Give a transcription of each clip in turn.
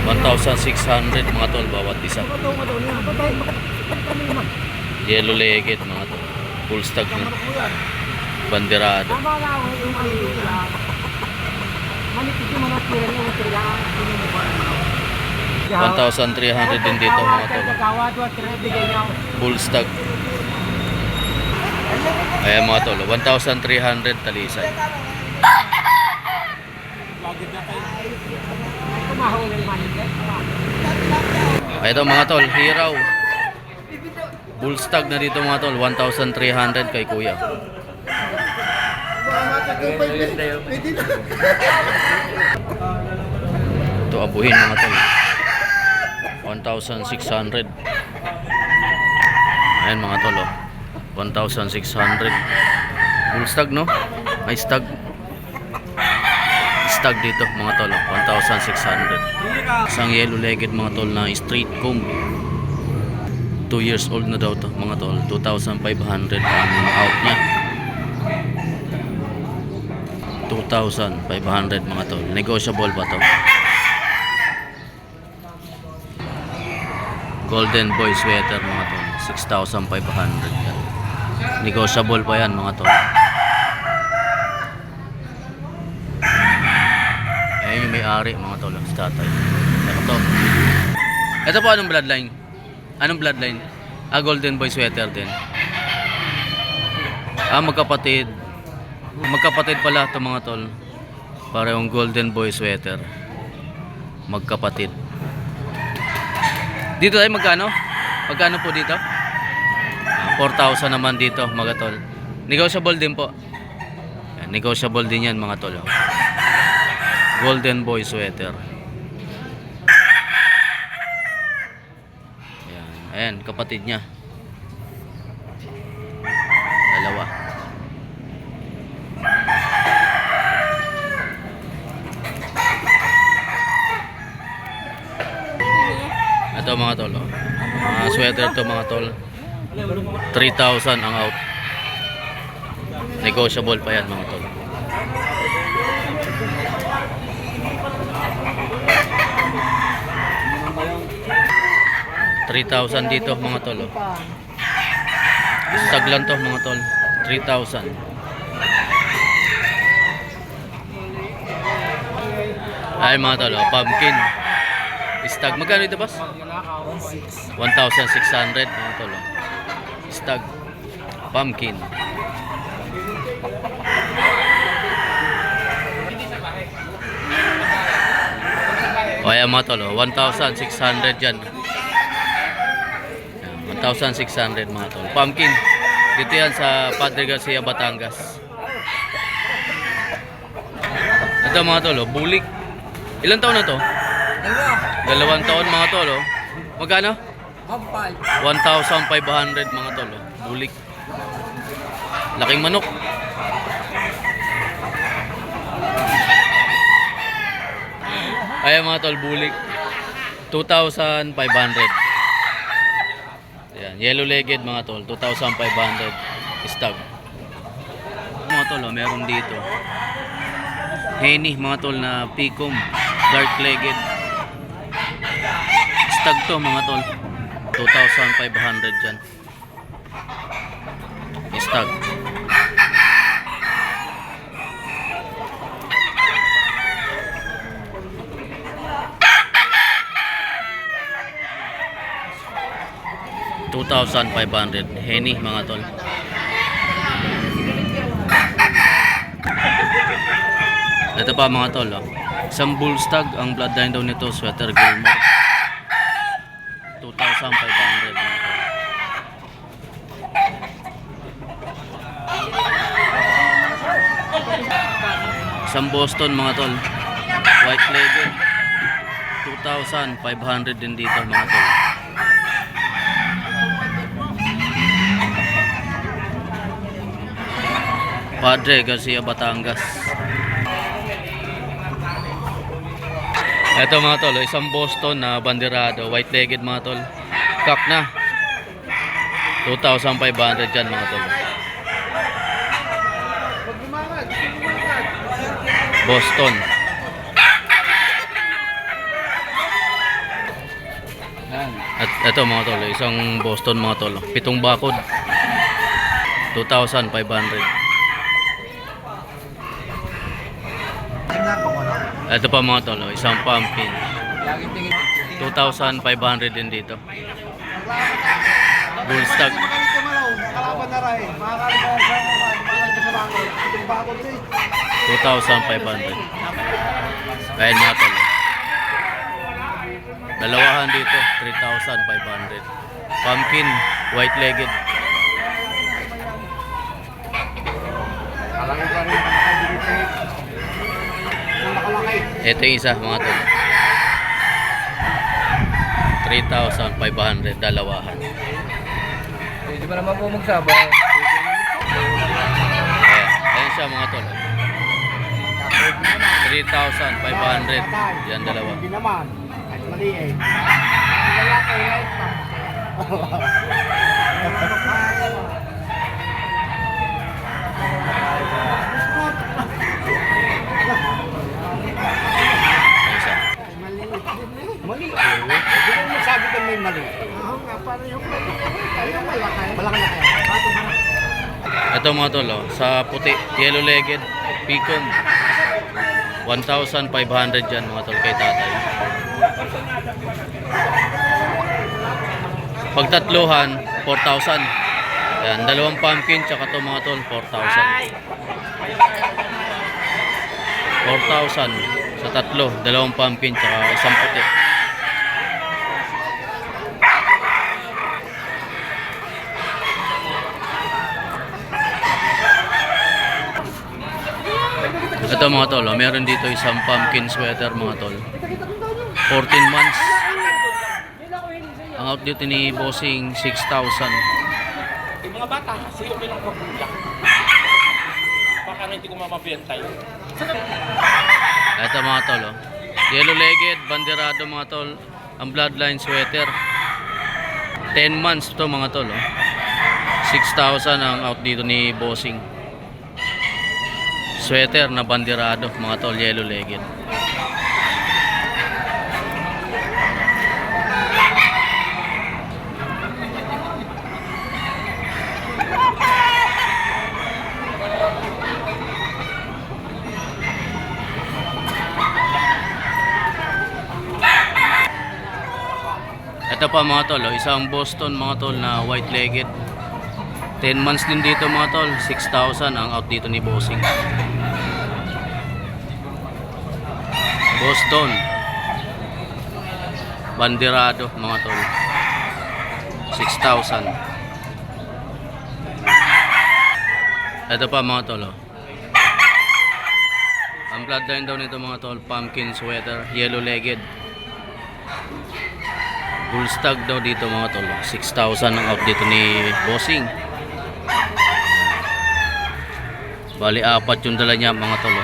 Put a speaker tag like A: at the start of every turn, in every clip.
A: 1,600 mga tol bawat isa. Yellow legged mga tol. Full stag na. Banderado. 1,300 din dito mga tol. Full stag. Ayan mga tol, 1,300 talisay. Ito mga tol, hiraw. Bull stag na dito mga tol, 1,300 kay kuya. Ito abuhin mga tol, 1,600. Ayan mga tol, 1,600. Bull stag no? May stag. Stag dito mga tol, 1,600. Isang yellow legged mga tol na straight comb. 2 years old na daw to mga tol. 2,500 ang out niya. 2,500 mga tol. Negotiable ba to? Golden boy sweater mga tol, 6,500 yan. Negotiable pa yan mga tol. Ayan yung may-ari mga tol, sa tatay. Ito po anong bloodline? Anong bloodline? Golden boy sweater din. Magkapatid. Magkapatid pala ito mga tol. Parehong golden boy sweater. Magkapatid. Dito ay magkano? Magkano po dito? 4,000 naman dito mga tol. Negotiable din po. Yan, negotiable din yan mga tol. Golden boy sweater. Ayan, kapatid niya. Dalawa. Ito mga tol, sweater to mga tol. 3,000 ang out. Negotiable pa yan mga tol. $3,000 dito mga tol. Stag lang to mga tol. 3,000. Ay mga tol, pumpkin. Stag. Magkano ito boss? 1,600 mga tol. Stag. Pumpkin. O ayan mga tol, 1,600 dyan. 1,600 mga tol. Pumpkin. Dito yan sa Padre Garcia, Batangas. Ito mga tol, bulik. Ilang taon na to? 2 taon mga tol. Magkano? 1,500 mga tol. Bulik. Laking manok. Ayan mga tol, bulik. 2,500. Ayan, yellow legged mga tol, 2,500. Stag. Mga tol, meron dito Henny mga tol na picom, dark legged. Stag to mga tol, 2,500 dyan. Stag. $2,500 Henny mga tol. Ito pa mga tol, isang bull stag. Ang bloodline daw nito sweater Gilmore, 2,500 mga tol. Isang Boston mga tol, white legged, 2,500 din dito mga tol. Padre Garcia, Batangas. Ito mga tol, isang Boston na banderado, white legged mga tol. Kak na. 2,500 dyan mga tol. Boston. Ito mga tol, isang Boston mga tol. 7 bakod. 2,500. Ito pa mga tol, isang pumpkin. 2,500 din dito. Bull stag. 2,500. Ayan mga tol. Dalawahan dito, 3,500. Pumpkin, white-legged. Ito yung isa mga tol. 3,500 dalawahan.
B: Hindi ba naman po magsabaw?
A: Ayan siya mga tol. 3,500. Yan dalawa.
B: Hindi naman. At mali eh.
A: Ayan siya.
B: Mali eh. Hindi mo masabi ka may mali. Oo nga, paano yung malaki? Malaki-laki.
A: Ito mga tol, sa puti, yellow-legged, picom. 1,500 dyan mga tol kay tatay. Pagtatluhan, 4,000. Yan, dalawang pumpkin tsaka to mga tol, 4,000. 4,000 sa tatlo, dalawang pumpkin tsaka isang puti. Ito mga tol, meron dito isang pumpkin sweater mga tol. 14 months. Ang out dito ni Bossing 6,000.
C: Yung mga bata, kasi okay lang pagbulang. Baka hindi ko mamabenta yun.
A: Ito mga tol, yellow-legged, banderado mga tol. Ang bloodline sweater. 10 months to mga tol. 6,000 ang out dito ni Bossing. Sweater na banderado mga tol, yellow-legged. Ito pa mga tol, isang Boston mga tol na white-legged. 10 months din dito mga tol, 6,000 ang out dito ni Bossing. Boston banderado mga tol, 6,000. Ito pa mga tol, ang bloodline daw nito mga tol, pumpkin sweater, yellow-legged. Bull stag daw dito mga tol, 6,000 ang out dito ni Bossing. Bali apat yung dala niya mga tol,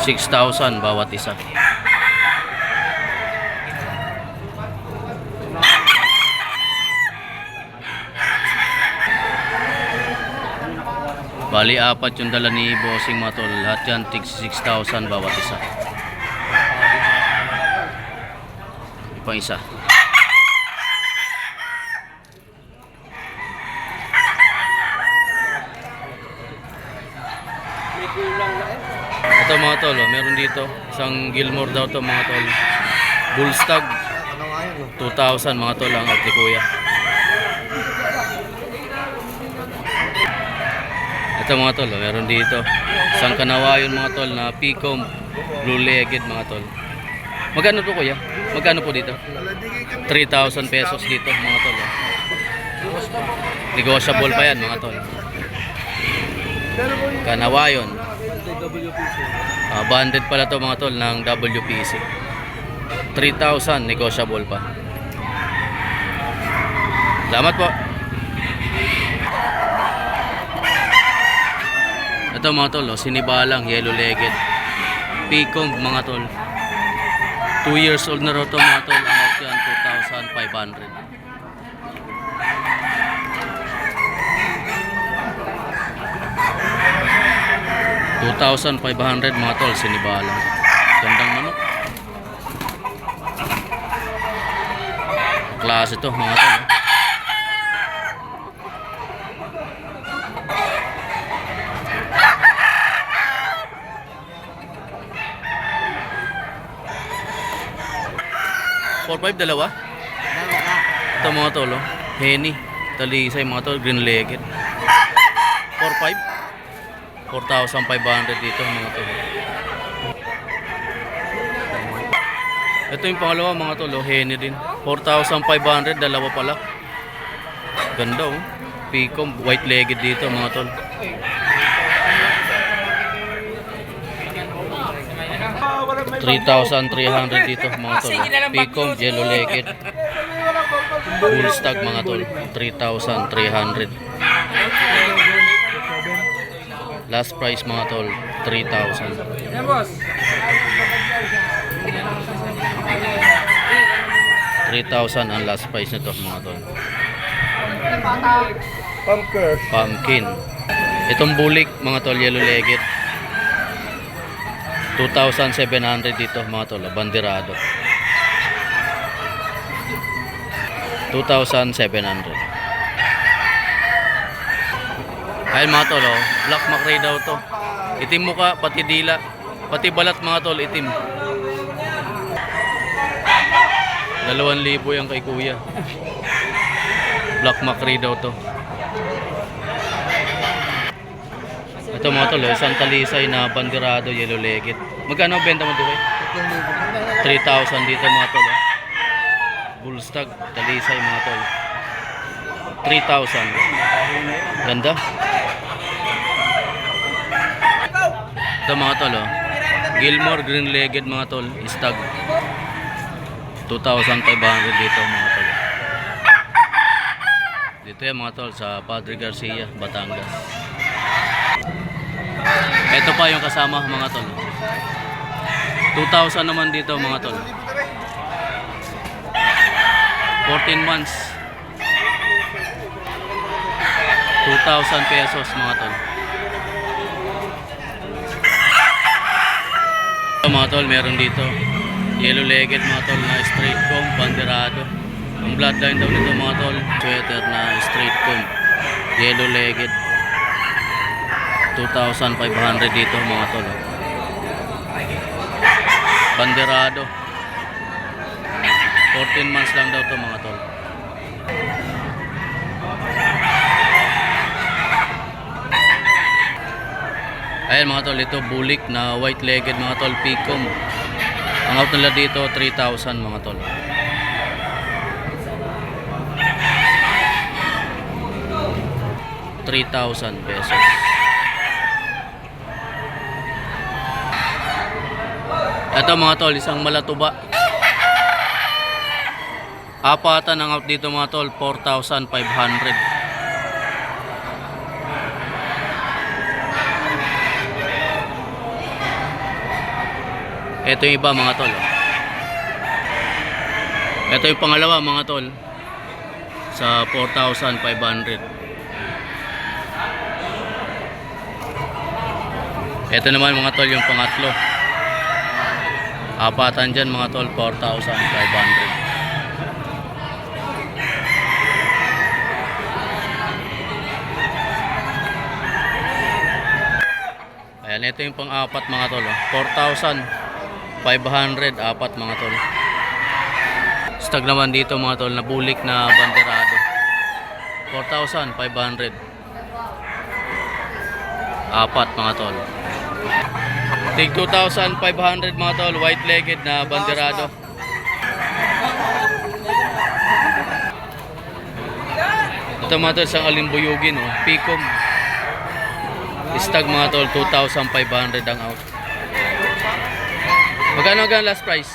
A: 6,000 bawat isa. Bali apat yung dala ni Bossing mga tol, lahat yan tig 6,000 bawat isa. Pang isa. Ito mga tol, meron dito isang Gilmore daw to mga tol. Bull stag 2,000 mga tol ang out ni kuya. Ito mga tol, meron dito isang Kanawayon mga tol na picom, blue-legged mga tol. Magkano to kuya? Magkano po dito? 3,000 pesos dito mga tol. Negotiable pa yan mga tol. Kanawayon. Banded pala to mga tol ng WPC. 3,000 negotiable pa. Salamat po. Ito mga tol, sinibalang yellow-legged. Picom mga tol. 2 years old na raw to mga tol. Ang out yan 2,500. $2,500 mga tol, sinibalang. Gandang manok. klase to mga tol. 4-5 dalawa. Ito mga tol, oh. Henny, talisay mga tol, green legged. 4-5. 4,500 dito mga tol. Ito yung pangalawa mga tol, oh. Henny din. 4,500, dalawa pala. Ganda oh. Picom, white legged dito mga tol. 3,300 dito mga tol. Picom, yellow legged. Full stock mga tol. 3,300. Last price mga tol, 3,000. 3,000 ang last price nito mga tol. Pumpkin. Itong bulik mga tol, yellow legged. 2,700 dito mga tol, bandirado. 2,700. Ayun mga tol, oh. Black McRae daw to. Itim mukha, pati dila, pati balat mga tol, itim. 2,000 yan kay kuya. Black McRae daw to. Ito mga tol, isang talisay na bandirado, yellow legged. Magkano benta mo dito? 3,000 dito mga tol. Bullstag, talisay mga tol. 3,000. Ganda. Ito mga tol, oh. Gilmore, green legged mga tol, stag. 2,500 dito mga tol. Dito yan mga tol sa Padre Garcia, Batangas. Ito pa yung kasama mga tol. 2,000 naman dito mga tol. 14 months. 2,000 pesos mga tol. Ito mga tol, meron dito yellow legged mga tol na straight comb, bandirado. Ang bloodline daw nito mga tol, sweater na straight comb, yellow legged. 2,500 dito mga tol. Bandirado. 14 months lang daw to mga tol. Ayan mga tol, ito bulik na white legged mga tol, Picom. Ang out nila dito 3,000 mga tol. ₱3,000. Ito mga tol, isang malatuba. Apatan ang out dito mga tol, 4,500. Ito yung iba mga tol. Ito yung pangalawa mga tol sa 4,500. Ito naman mga tol yung pangatlo. Apatan dyan mga tol, 4,500. Ayan, ito yung pang-apat mga tol. 4,500, apat mga tol. Stag naman dito mga tol, na bulik na banderado. 4,500. Apat mga tol. Tig 2,500 mga tol, white legged na banderado. Ito mga tol, isang alimbuyugin, oh. Picom. Stag mga tol, 2,500 ang out. Magkano ang last price?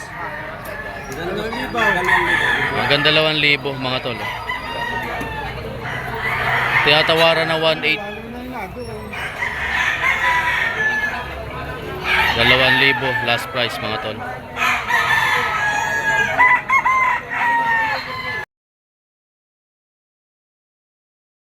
A: Hanggang 2,000 mga tol. Tinatawaran na 1,800. 2,000 last price mga tol.